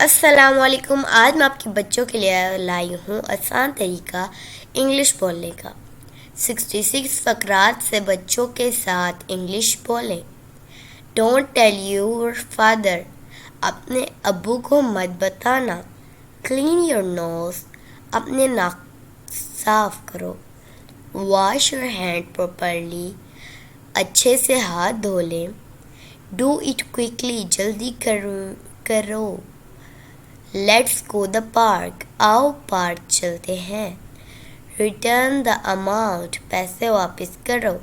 السلام علیکم. آج میں آپ کے بچوں کے لیے لائی ہوں آسان طریقہ انگلش بولنے کا. 66 فقرات سے بچوں کے ساتھ انگلش بولیں. Don't tell your father. اپنے ابو کو مت بتانا. Clean your nose. اپنے ناک صاف کرو. Wash your hand properly. اچھے سے ہاتھ دھو لیں. Do it quickly. جلدی کرو. Let's go the park. آؤ پارک چلتے ہیں. Return the amount. پیسے واپس کرو.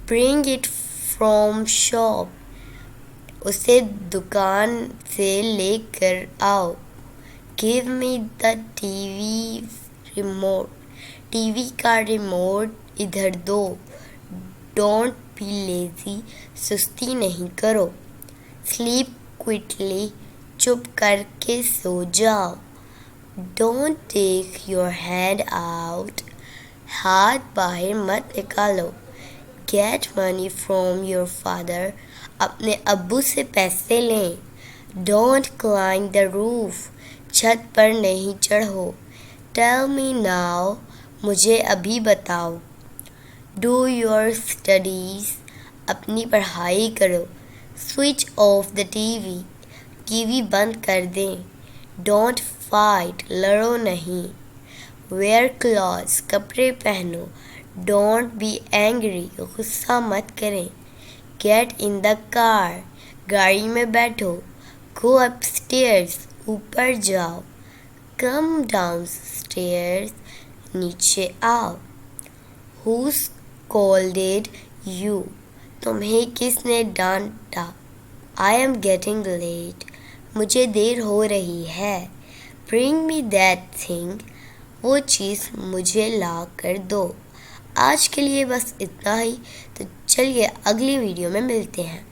Bring it from shop. اسے دکان سے لے کر آؤ. Give me the T V remote. TV کا ریموٹ ادھر دو. Don't be lazy. سستی نہیں کرو. Sleep quietly. چپ کر کے سو جاؤ. Don't take your hand out. ہاتھ باہر مت نکالو. Get money from your father. اپنے ابو سے پیسے لیں. Don't climb the roof. چھت پر نہیں چڑھو. Tell me now. مجھے ابھی بتاؤ. Do your studies. اپنی پڑھائی کرو. Switch off the T V. T V بند کر دیں. Don't fight. لڑو نہیں. Wear clothes. کپڑے پہنو. Don't be angry. غصہ مت کریں. Get in the car. گاڑی میں بیٹھو. Go upstairs. اوپر جاؤ. Come downstairs. نیچے آؤ. Who scolded you. تمہیں کس نے ڈانٹا؟ I am getting late. مجھے دیر ہو رہی ہے. Bring me that thing. وہ چیز مجھے لا کر دو. آج کے لیے بس اتنا ہی. تو چلیے اگلی ویڈیو میں ملتے ہیں.